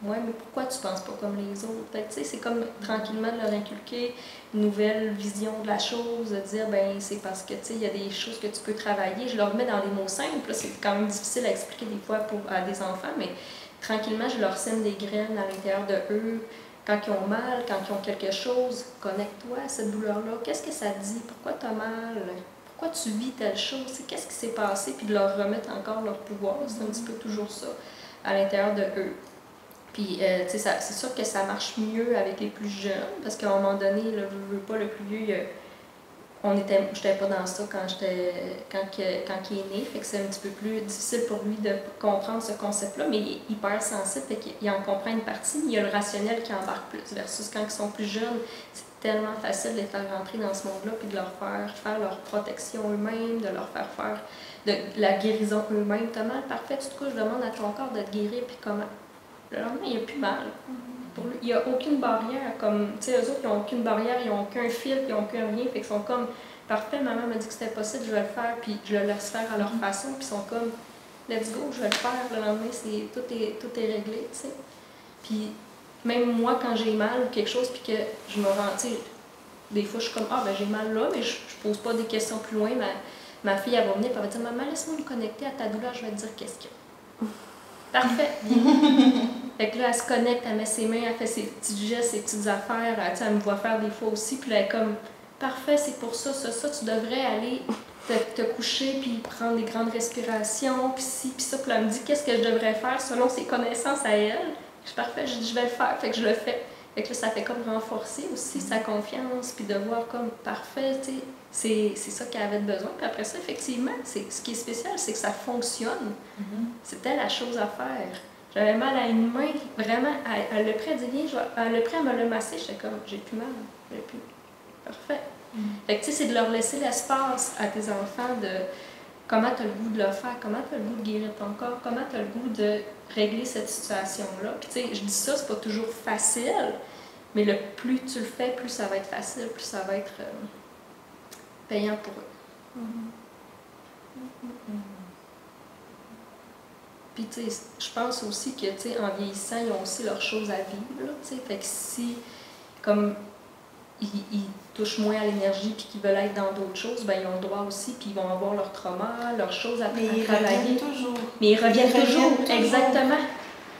Speaker 7: Ouais, mais pourquoi tu penses pas comme les autres? Fait que, tu sais, c'est comme tranquillement de leur inculquer une nouvelle vision de la chose, de dire, ben, c'est parce que, tu sais, il y a des choses que tu peux travailler. Je leur mets dans des mots simples. C'est quand même difficile à expliquer des fois à des enfants, mais tranquillement, je leur sème des graines à l'intérieur de eux. Quand ils ont mal, quand ils ont quelque chose, connecte-toi à cette douleur-là. Qu'est-ce que ça te dit? Pourquoi tu as mal? Pourquoi tu vis telle chose? Qu'est-ce qui s'est passé? Puis de leur remettre encore leur pouvoir. C'est un petit peu toujours ça à l'intérieur de eux. Puis, tu sais, c'est sûr que ça marche mieux avec les plus jeunes, parce qu'à un moment donné, le plus vieux, j'étais pas dans ça quand il est né, fait que c'est un petit peu plus difficile pour lui de comprendre ce concept-là, mais il est hyper sensible, fait qu'il en comprend une partie, mais il y a le rationnel qui embarque plus, versus quand ils sont plus jeunes, c'est tellement facile de les faire rentrer dans ce monde-là, puis de leur faire leur protection eux-mêmes, de leur faire de la guérison eux-mêmes. T'as mal, parfait, tu te couches, demande à ton corps de te guérir, puis comment? Le lendemain, il n'y a plus mal. Pour lui, il n'y a aucune barrière. Comme, tu sais, eux autres, ils n'ont aucune barrière, ils n'ont aucun fil, ils n'ont aucun rien. Fait qu'ils sont comme, parfait, maman m'a dit que c'était possible, je vais le faire, puis je le laisse faire à leur façon. Puis ils sont comme, let's go, je vais le faire. Le lendemain, tout est réglé, tu sais. Puis même moi, quand j'ai mal ou quelque chose, puis que je me rends, tu sais, des fois, je suis comme, ah, ben j'ai mal là, mais je pose pas des questions plus loin. Ma fille, elle va venir, puis elle va dire, maman, laisse-moi me connecter à ta douleur, je vais te dire qu'est-ce qu'il y a. Parfait. Fait que là, elle se connecte, elle met ses mains, elle fait ses petits gestes, ses petites affaires. Elle me voit faire des fois aussi. Puis là, elle est comme, parfait, c'est pour ça, tu devrais aller te coucher, puis prendre des grandes respirations, puis ci, puis ça. Puis là, elle me dit, qu'est-ce que je devrais faire selon ses connaissances à elle. Je suis parfait, je dis, je vais le faire. Fait que je le fais. Fait que là, ça fait comme renforcer aussi sa confiance, puis de voir comme, parfait, tu sais. C'est ça qu'elle avait besoin. Puis après ça, effectivement, ce qui est spécial, c'est que ça fonctionne. C'était la chose à faire. J'avais mal à une main, vraiment, elle le prêt dit bien, elle le prêt à me le masser, j'étais comme, j'ai plus mal, j'ai plus. Parfait. Fait que tu sais, c'est de leur laisser l'espace à tes enfants de comment tu as le goût de le faire, comment tu as le goût de guérir ton corps, comment tu as le goût de régler cette situation-là. Puis tu sais, je dis ça, c'est pas toujours facile, mais le plus tu le fais, plus ça va être facile, plus ça va être payant pour eux. Puis, tu sais, je pense aussi que, tu sais, en vieillissant, ils ont aussi leurs choses à vivre, là, tu sais. Fait que si, comme, ils touchent moins à l'énergie puis qu'ils veulent être dans d'autres choses, ben ils ont le droit aussi, puis ils vont avoir leurs traumas, leurs choses à travailler.
Speaker 4: Mais ils reviennent toujours.
Speaker 7: Mais ils reviennent toujours, exactement.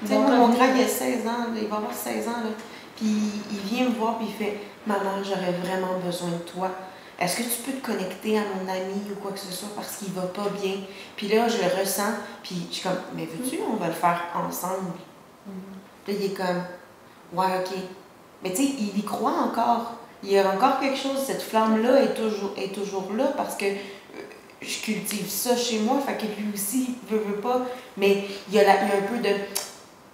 Speaker 4: Tu sais, mon grand, il a 16 ans, il va avoir 16 ans, là, puis il vient me voir, puis il fait « Maman, j'aurais vraiment besoin de toi. Est-ce que tu peux te connecter à mon ami ou quoi que ce soit parce qu'il va pas bien? » Puis là, je le ressens, puis je suis comme « Mais veux-tu, on va le faire ensemble. » Puis là, il est comme « Ouais, OK. » Mais tu sais, il y croit encore. Il y a encore quelque chose, cette flamme-là est toujours là parce que je cultive ça chez moi, fait que lui aussi veut pas. Mais il y a un peu de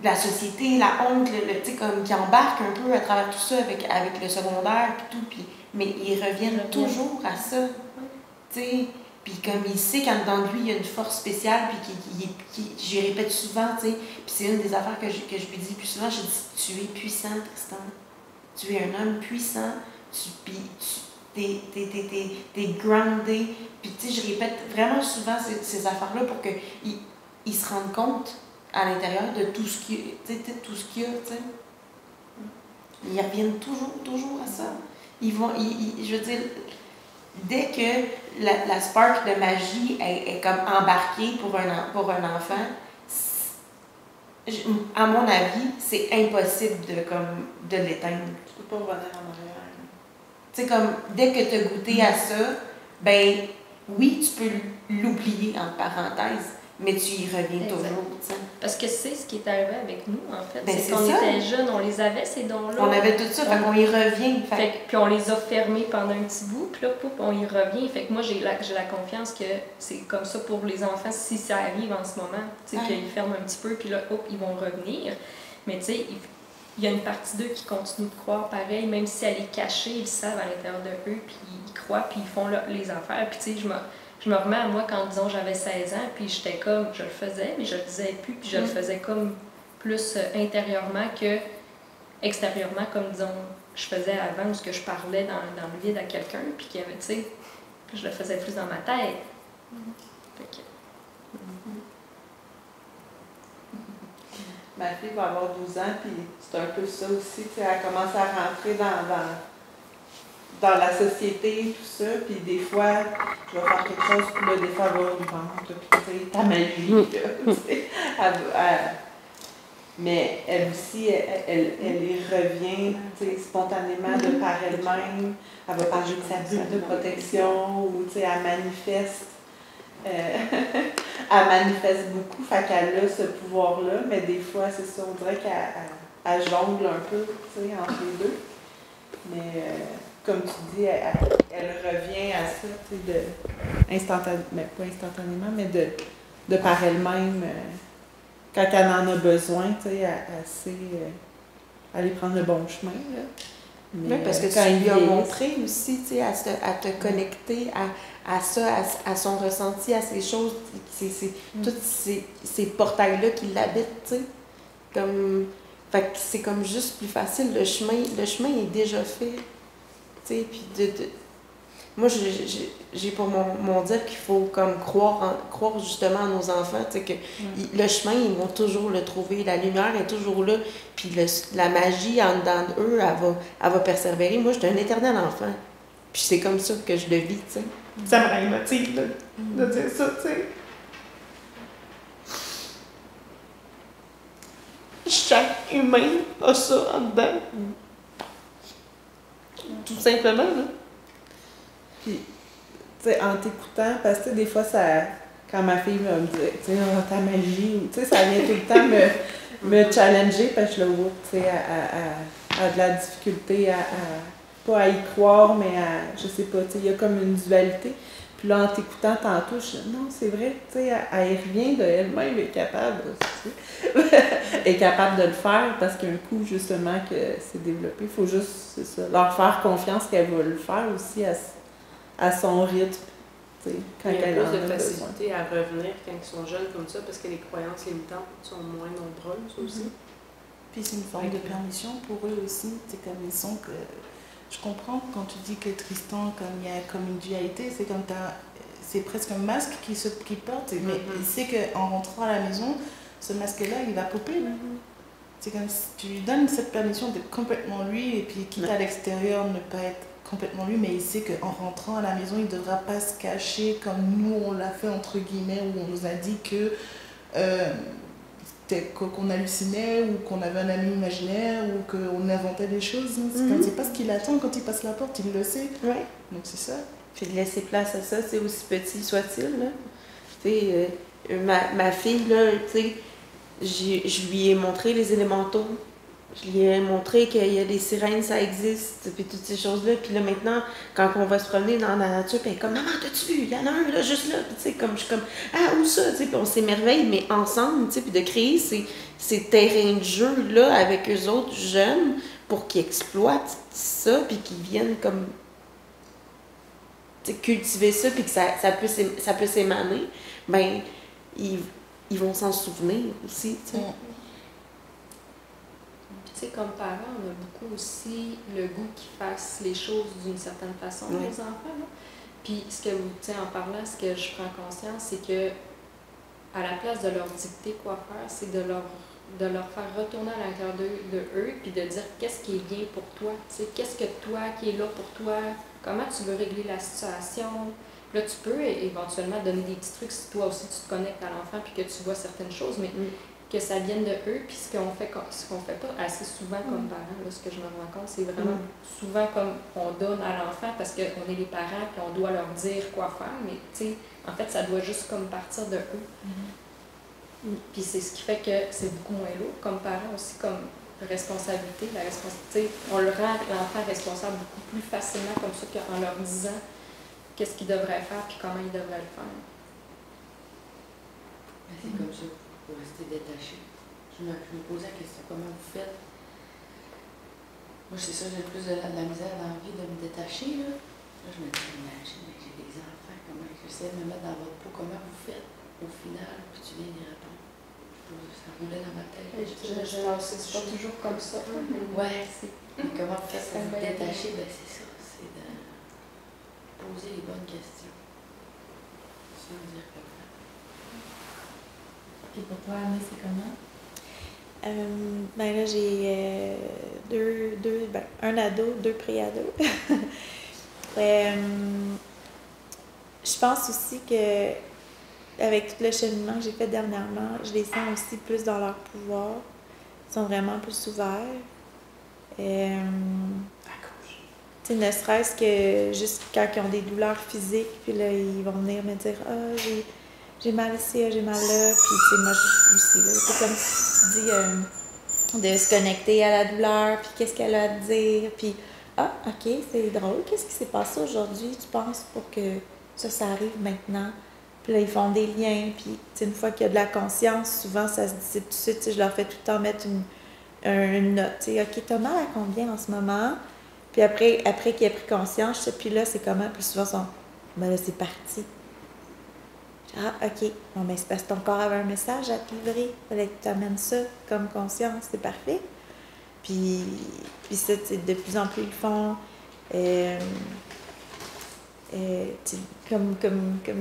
Speaker 4: la société, la honte, tu sais, comme qui embarque un peu à travers tout ça avec le secondaire et tout. Puis, mais ils reviennent toujours à ça. Tu sais, puis comme il sait qu'en dedans de lui, il y a une force spéciale, puis j'y répète souvent, tu sais. Puis c'est une des affaires que je lui dis plus souvent, je dis, tu es puissant, Tristan. Tu es un homme puissant, t'es groundé. Puis tu sais, je répète vraiment souvent ces affaires-là pour qu'ils se rendent compte à l'intérieur de tout ce qu'il y a, tu sais. Ils reviennent toujours à ça. Je veux dire, dès que la spark de magie est comme embarquée pour un enfant, à mon avis, c'est impossible de l'éteindre.
Speaker 3: Tu peux pas revenir en arrière.
Speaker 4: Tu sais, comme, dès que tu as goûté à ça, ben oui, tu peux l'oublier, entre parenthèses, mais tu y reviens toujours, tu sais.
Speaker 7: Parce que c'est ce qui est arrivé avec nous, en fait.
Speaker 4: Ben,
Speaker 7: c'est qu'on était jeunes, on les avait, ces dons-là.
Speaker 4: On avait tout ça, fait qu'on y revient.
Speaker 7: Puis on les a fermés pendant un petit bout, puis là, on y revient. Fait que moi, j'ai la confiance que c'est comme ça pour les enfants, si ça arrive en ce moment, tu sais, qu'ils ferment un petit peu, puis là, hop, ils vont revenir. Mais tu sais, il y a une partie d'eux qui continue de croire pareil, même si elle est cachée, ils savent à l'intérieur de eux, puis ils croient, puis ils font les affaires. Puis tu sais, je me remets à moi quand, disons, j'avais 16 ans, puis j'étais comme, je le faisais, mais je le disais plus, puis je le faisais comme plus intérieurement que extérieurement, comme, disons, je faisais avant, où ce que je parlais dans le vide à quelqu'un, puis qu'il y avait, tu sais, je le faisais plus dans ma tête. Fait que,
Speaker 4: ma fille va avoir 12 ans, puis c'est un peu ça aussi, tu sais, elle commence à rentrer dans la société, tout ça, puis des fois, je vais faire quelque chose, puis là, des fois, elle va me vendre, puis tu sais, ta magie, là, tu sais, mais elle aussi, elle y revient, tu sais, spontanément, de par elle-même, elle va parler de sa bulle de protection, ou, tu sais, elle manifeste. Elle manifeste beaucoup, fait qu'elle a ce pouvoir-là, mais des fois, c'est ça, on dirait qu'elle jongle un peu, tu sais, entre les deux. Mais comme tu dis, elle revient à ça, tu sais, pas instantanément, mais de par elle-même, quand elle en a besoin, tu sais, elle sait aller prendre le bon chemin, là.
Speaker 8: Mais oui, parce que tu lui as montré aussi, tu sais, à te connecter à ça, à son ressenti, à ces choses, tous ces portails-là qui l'habitent, tu sais. Fait que c'est comme juste plus facile, le chemin est déjà fait, tu sais, puis moi, j'ai pour mon dire qu'il faut comme croire justement à nos enfants, tu sais, que le chemin, ils vont toujours le trouver, la lumière est toujours là, puis la magie en dedans d'eux, elle va persévérer. Moi, je suis un éternel enfant, puis c'est comme ça que je le vis, tu sais. Ça me émotive de dire ça, tu sais. Chaque humain a ça en dedans. Tout simplement, là.
Speaker 4: Puis, tu sais, en t'écoutant, parce que des fois, quand ma fille me dit, tu sais, ta magie, tu sais, ça vient tout le temps me challenger, parce que je le vois, tu sais, à de la difficulté, pas à y croire, mais je sais pas, tu sais, il y a comme une dualité. Puis là, en t'écoutant tantôt, je dis, non, c'est vrai, tu sais, elle y revient d'elle-même, elle est capable, tu sais, elle est capable de le faire, parce qu'il y a un coup, justement, que c'est développé. Il faut juste, c'est ça, leur faire confiance qu'elle va le faire aussi à son rythme, tu sais, quand elle
Speaker 5: a
Speaker 4: en a
Speaker 5: plus de
Speaker 4: besoin.
Speaker 5: facilité à revenir quand ils sont jeunes comme ça, parce que les croyances limitantes sont moins nombreuses aussi.
Speaker 3: Puis c'est une forme de permission pour eux aussi, c'est comme ils sont que... Je comprends quand tu dis que Tristan, comme il y a comme une dualité, c'est comme c'est presque un masque qu'il porte, mais il sait qu'en rentrant à la maison, ce masque-là, il va popper. C'est comme si tu lui donnes cette permission d'être complètement lui, et puis quitte à l'extérieur, ne pas être complètement lui, mais il sait qu'en rentrant à la maison, il ne devra pas se cacher comme nous, on l'a fait, entre guillemets, où on nous a dit que qu'on hallucinait, ou qu'on avait un ami imaginaire, ou qu'on inventait des choses. C'est pas ce qu'il attend quand il passe la porte, il le sait.
Speaker 8: Ouais.
Speaker 3: Donc c'est ça.
Speaker 8: Puis de laisser place à ça, c'est aussi petit soit-il, là. Tu sais, ma fille, là, tu sais, je lui ai montré les élémentaux. Je lui ai montré qu'il y a des sirènes, ça existe, puis toutes ces choses-là. Puis là, maintenant, quand on va se promener dans la nature, puis elle est comme, maman, t'as-tu vu? Il y en a un, là, juste là. Puis tu sais, je suis comme, ah, où ça? Tu sais, puis on s'émerveille, mais ensemble, tu sais, puis de créer ces terrains de jeu-là avec eux autres jeunes pour qu'ils exploitent ça, puis qu'ils viennent comme, tu sais, cultiver ça, puis que ça peut s'émaner. Ben, ils vont s'en souvenir aussi, tu sais.
Speaker 7: Tu sais, comme parents, on a beaucoup aussi le goût qu'ils fassent les choses d'une certaine façon, les enfants. Là. Puis, en parlant, ce que je prends conscience, c'est que à la place de leur dicter quoi faire, c'est de leur faire retourner à l'intérieur de eux, puis de dire qu'est-ce qui est bien pour toi. Tu sais, qu'est-ce que toi qui est là pour toi, comment tu veux régler la situation. Là, tu peux éventuellement donner des petits trucs si toi aussi tu te connectes à l'enfant puis que tu vois certaines choses, mais que ça vienne de eux, puis ce qu'on fait pas assez souvent comme parents, là, ce que je me rends compte, c'est vraiment souvent comme on donne à l'enfant parce qu'on est les parents, puis on doit leur dire quoi faire, mais tu sais, en fait, ça doit juste comme partir de eux. Puis c'est ce qui fait que c'est beaucoup moins lourd comme parent aussi, comme responsabilité. On le rend l'enfant responsable beaucoup plus facilement comme ça qu'en leur disant qu'est-ce qu'il devrait faire, puis comment il devrait le faire.
Speaker 2: C'est comme ça. Pour rester détaché. Je me posais la question, comment vous faites? Moi, c'est ça, j'ai plus de la misère dans la vie de me détacher. Là, je me dis, imagine, j'ai des enfants, comment j'essaie de me mettre dans votre peau, comment vous faites au final, puis tu viens d'y répondre. Ça roulait dans ma tête.
Speaker 7: C'est pas toujours comme ça.
Speaker 2: Ouais. Et comment vous faites pour vous détacher? Ben, c'est ça, c'est de poser les bonnes questions. Sans dire comment.
Speaker 6: Et pour toi, Anna, c'est comment? Ben là, j'ai un ado, 2 pré-ados. Je pense aussi que avec tout le cheminement que j'ai fait dernièrement, je les sens aussi plus dans leur pouvoir. Ils sont vraiment plus ouverts. Ne serait-ce que juste quand ils ont des douleurs physiques, puis là, ils vont venir me dire « Ah, j'ai mal ici, j'ai mal là », puis moi aussi, là, c'est comme si tu dis de se connecter à la douleur, puis qu'est-ce qu'elle a à te dire, puis « Ah, ok, c'est drôle, qu'est-ce qui s'est passé aujourd'hui, tu penses, pour que ça arrive maintenant ?» Puis là, ils font des liens, puis une fois qu'il y a de la conscience, souvent, ça se dit tout de suite, je leur fais tout le temps mettre une note, ok, t'as mal à combien en ce moment? Puis après qu'il ait pris conscience, je sais, puis là, c'est comment? Puis souvent, ben là, c'est parti. Ah, ok. Bon, ben, c'est parce que ton corps avait un message à te livrer. Il fallait que tu amènes ça comme conscience. C'est parfait. Puis ça, de plus en plus, ils le font. Comme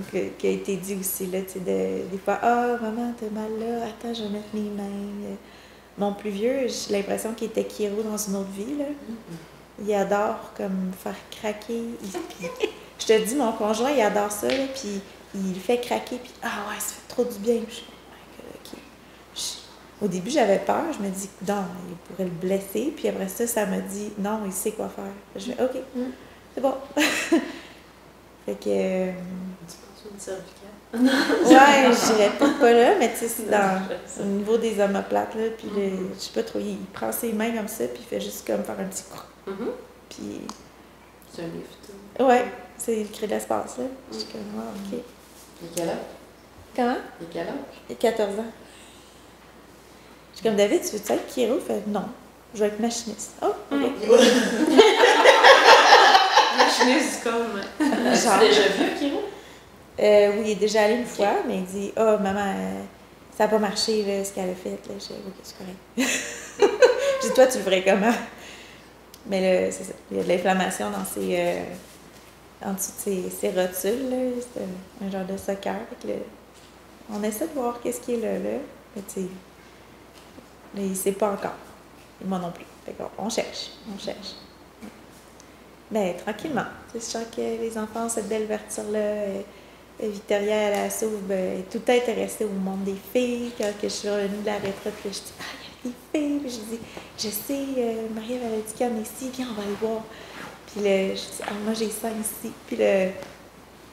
Speaker 6: qui a été dit aussi, là, des fois, ah, maman, t'as mal là. Attends, je vais mettre mes mains. Mon plus vieux, j'ai l'impression qu'il était Kiro dans une autre vie, là. Il adore comme faire craquer. Je te dis, mon conjoint, il adore ça, là, puis il fait craquer, puis ah ouais, ça fait trop du bien. Puis au début, j'avais peur. Je me dis, non, il pourrait le blesser. Puis après ça m'a dit, non, il sait quoi faire. Je fais, ok, c'est bon. Fait que.
Speaker 5: Tu penses une cervicale?
Speaker 6: Ouais, je dirais peut-être pas là, mais tu sais, c'est au niveau des omoplates, là. Puis je sais pas trop, il prend ses mains comme ça, puis il fait juste comme faire un petit coup. Puis.
Speaker 5: C'est un lift.
Speaker 6: Ouais, c'est le crée l'espace, là. Je suis comme, ok.
Speaker 2: Il a quel âge?
Speaker 6: Comment?
Speaker 2: Il a quel âge?
Speaker 6: Il a 14 ans. Je suis comme, David, tu veux-tu être Kiro? Il fait, non, je vais être machiniste. Oh, ok.
Speaker 5: Machiniste comme.
Speaker 2: As-tu déjà vu Kiro?
Speaker 6: Oui, il est déjà allé une fois, mais il dit, oh, maman, ça n'a pas marché, là, ce qu'elle a fait. Là. Je dis, ok, c'est correct. Je dis, toi, tu le ferais comment? Mais là, c'est ça. Il y a de l'inflammation dans en dessous de ses rotules, là. C'est un genre de soccer. On essaie de voir qu'est-ce qui est là. Mais tu sais, il ne sait pas encore. Et moi non plus. Fait qu'on cherche. Mais tranquillement. Je sens que les enfants ont cette belle ouverture-là. Victoria, elle s'ouvre, tout le temps intéressée au monde des filles. Quand je suis revenue de la retraite, je dis, ah, il y a des filles. Puis je dis, je sais, Marie-Ève, elle a dit qu'il y en a ici, viens, on va le voir. Puis là, je dis, ah, moi, j'ai ça ici. Puis là,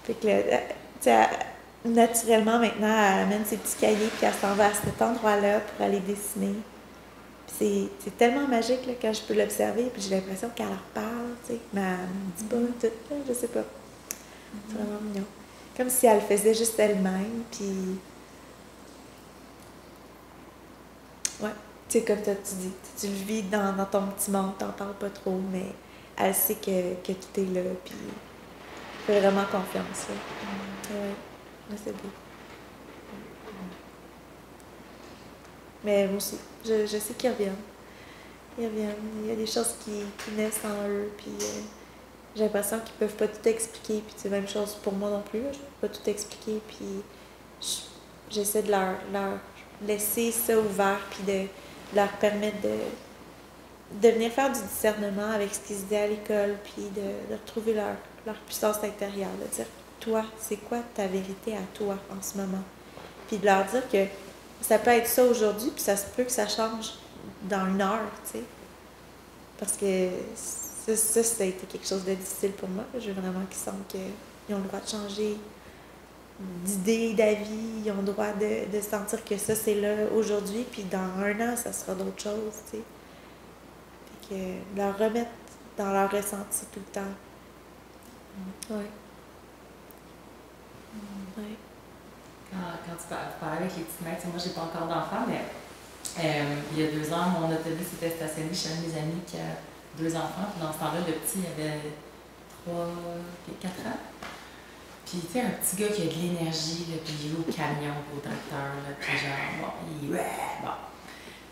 Speaker 6: tu sais, naturellement, maintenant, elle amène ses petits cahiers, puis elle s'en va à cet endroit-là pour aller dessiner. Puis c'est tellement magique, là, quand je peux l'observer, puis j'ai l'impression qu'elle leur parle, tu sais, mais elle me dit pas tout, là, je sais pas. C'est vraiment mignon. Comme si elle le faisait juste elle-même, puis... Ouais, tu sais, comme toi, tu dis, tu le vis dans ton petit monde, t'en parles pas trop, mais elle sait que tout est là, puis elle fait vraiment confiance, là. Ouais, c'est beau. Mais moi aussi, je sais qu'ils reviennent. Ils reviennent. Il y a des choses qui naissent en eux, puis... j'ai l'impression qu'ils peuvent pas tout expliquer, puis c'est la même chose pour moi non plus, je peux pas tout expliquer, puis j'essaie de leur laisser ça ouvert, puis de leur permettre de venir faire du discernement avec ce qu'ils se disent à l'école, puis de retrouver leur puissance intérieure, de dire, toi, c'est quoi ta vérité à toi en ce moment? Puis de leur dire que ça peut être ça aujourd'hui, puis ça se peut que ça change dans 1 heure, tu sais, parce que... Ça a été quelque chose de difficile pour moi. Je veux vraiment qu'ils sentent qu'ils ont le droit de changer d'idée, d'avis. Ils ont le droit de sentir que ça, c'est là aujourd'hui. Puis dans 1 an, ça sera d'autres choses, tu sais. Fait que leur remettre dans leur ressenti tout le temps. Ouais. Ouais.
Speaker 1: Quand tu parlais avec les petites maîtres, moi, j'ai pas encore d'enfants, mais il y a 2 ans, mon autobus était stationné chez un de mes amis qui a 2 enfants, puis dans ce temps-là, le petit avait 4 ans. Puis, tu sais, un petit gars qui a de l'énergie, là, puis il joue au camion, au tracteur, là, puis genre, bon, bon.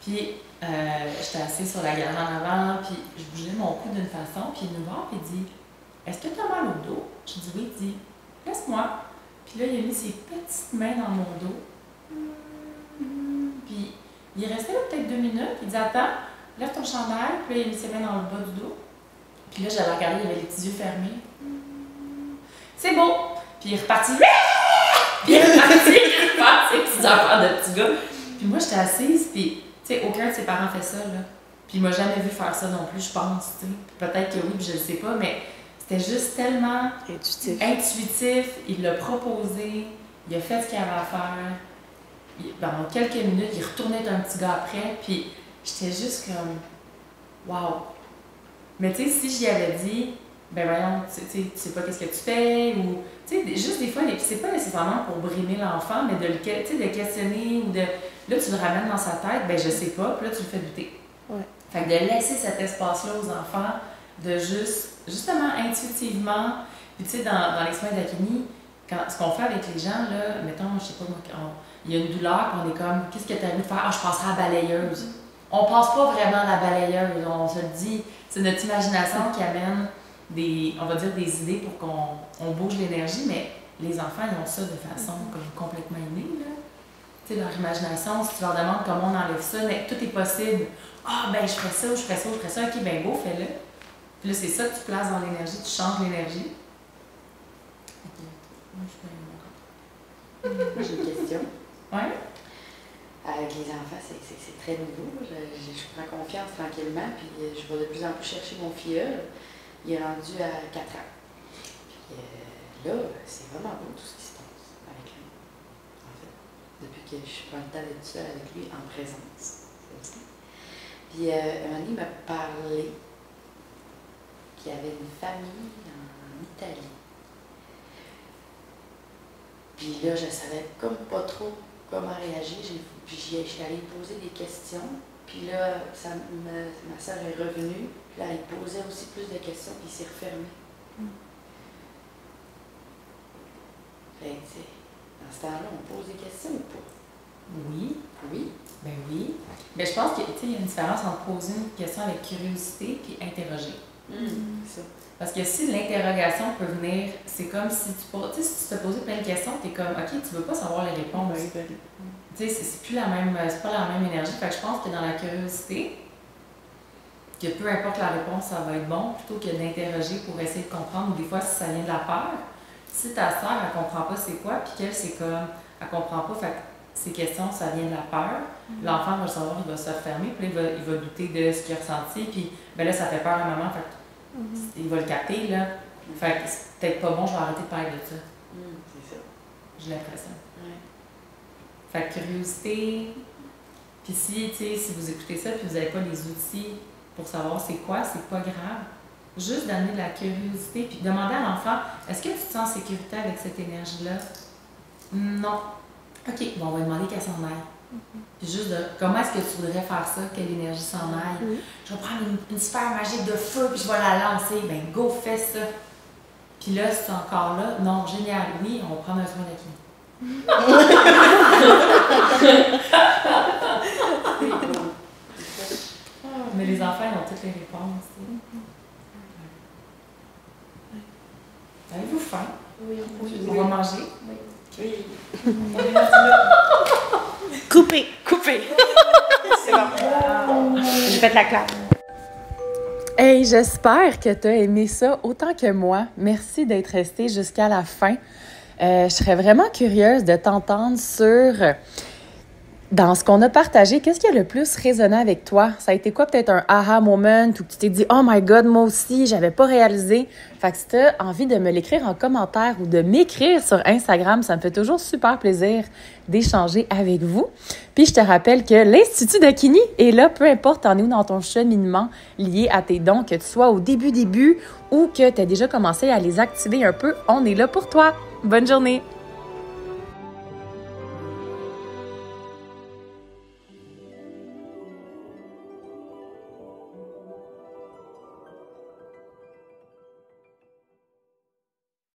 Speaker 1: Puis, j'étais assise sur la galerie en avant, puis je bougeais mon cou d'une façon, puis il nous voit, puis il dit « Est-ce que tu as mal au dos? » Je dis « Oui. » Il dit « Laisse-moi. » Puis là, il a mis ses petites mains dans mon dos. Puis, il est resté là peut-être 2 minutes. Il dit « Attends, lève ton chandail. » Puis là, il a mis ses mains dans le bas du dos. Puis là, j'avais regardé, il avait les petits yeux fermés. « C'est beau! » Puis il est reparti. Puis il est reparti, ses petites affaires de petit gars. Puis moi, j'étais assise, puis tu sais, aucun de ses parents fait ça, là. Puis il m'a jamais vu faire ça non plus, je pense, tu sais. Peut-être que oui, puis je le sais pas, mais c'était juste tellement intuitif. Il l'a proposé, il a fait ce qu'il avait à faire. Pendant quelques minutes, il retournait d'un petit gars après, puis j'étais juste comme « Wow! » Mais tu sais, si j'y avais dit « Ben voyons, tu sais pas qu'est-ce que tu fais » ou tu sais, juste des fois, c'est pas nécessairement pour brimer l'enfant, mais de questionner ou de... Là, tu le ramènes dans sa tête, ben je sais pas, puis là, tu le fais douter.
Speaker 8: Ouais.
Speaker 1: Fait que de laisser cet espace-là aux enfants, de justement, intuitivement, puis tu sais, dans les soins d'Akini, ce qu'on fait avec les gens, là, mettons, je sais pas, il y a une douleur, puis on est comme, qu'est-ce que tu as envie de faire? Ah, je passerai à la balayeuse. On passe pas vraiment à la balayeuse, on se le dit, c'est notre imagination qui amène on va dire des idées pour qu'on bouge l'énergie, mais les enfants, ils ont ça de façon comme complètement innée, là. Tu sais, leur imagination, si tu leur demandes comment on enlève ça, mais tout est possible. Ah, ben je ferais ça, ou je ferais ça, ou je ferais ça, ok, ben go, fais-le. Puis là, c'est ça que tu places dans l'énergie, tu changes l'énergie. Ok, moi, je
Speaker 2: J'ai une question.
Speaker 1: Oui?
Speaker 2: Avec les enfants, c'est très nouveau. Je prends confiance tranquillement, puis je vais de plus en plus chercher mon filleul. Il est rendu à 4 ans. Puis là, c'est vraiment beau tout ce qui se passe avec lui, en fait. Depuis que je prends le temps d'être seule avec lui en présence. Puis un moment donné, il m'a parlé qu'il y avait une famille en Italie. Puis là, je savais comme pas trop comment réagir. Puis je suis allée poser des questions. Puis là, ma soeur est revenue. Puis là, elle posait aussi plus de questions, puis il s'est refermé. Fait que, tu sais, dans ce temps-là, on pose des questions ou pas?
Speaker 1: Oui.
Speaker 2: Oui.
Speaker 1: Ben oui. Mais je pense qu'il y a une différence entre poser une question avec curiosité et interroger.
Speaker 2: C'est ça.
Speaker 1: Parce que si l'interrogation peut venir, c'est comme si tu te posais plein de questions, tu es comme, OK, tu veux pas savoir les réponses. Tu sais, c'est pas la même énergie. Fait que je pense que dans la curiosité, que peu importe la réponse, ça va être bon, plutôt que d'interroger pour essayer de comprendre. Ou des fois, si ça vient de la peur, si ta sœur, elle comprend pas c'est quoi, puis qu'elle, c'est comme, elle comprend pas, fait que ces questions, ça vient de la peur. L'enfant va le savoir, il va se refermer, puis là, il va douter de ce qu'il a ressenti, puis ben là, ça fait peur à maman, fait que il va le capter, là. Fait que c'est peut-être pas bon, je vais arrêter de parler de ça.
Speaker 2: C'est ça.
Speaker 1: J'ai l'impression.
Speaker 2: Ouais.
Speaker 1: Fait que curiosité, puis si vous écoutez ça, puis vous n'avez pas les outils pour savoir c'est quoi, c'est pas grave. Juste donner de la curiosité, puis demander à l'enfant, est-ce que tu te sens en sécurité avec cette énergie-là? Non. OK, bon, on va demander qu'elle s'en aille. Puis juste comment est-ce que tu voudrais faire ça, que l'énergie s'en aille? Je vais prendre une sphère magique de feu, puis je vais la lancer. Ben go, fais ça. Puis là, c'est encore là. Non, génial. Oui, on va prendre un soin d'Akini. Mais les enfants, ils ont toutes les réponses. Avez-vous faim?
Speaker 6: Oui.
Speaker 1: On va manger?
Speaker 6: Oui.
Speaker 8: Coupé.
Speaker 4: C'est bon. J'ai fait la clap.
Speaker 1: Hey, j'espère que tu as aimé ça autant que moi. Merci d'être resté jusqu'à la fin. Je serais vraiment curieuse de t'entendre sur, dans ce qu'on a partagé, qu'est-ce qui a le plus résonné avec toi? Ça a été quoi peut-être un aha moment où tu t'es dit « Oh my God, moi aussi, j'avais pas réalisé ». Fait que si tu as envie de me l'écrire en commentaire ou de m'écrire sur Instagram, ça me fait toujours super plaisir d'échanger avec vous. Puis je te rappelle que l'Institut d'Akini est là, peu importe t'en es où dans ton cheminement lié à tes dons, que tu sois au début ou que tu as déjà commencé à les activer un peu, on est là pour toi. Bonne journée!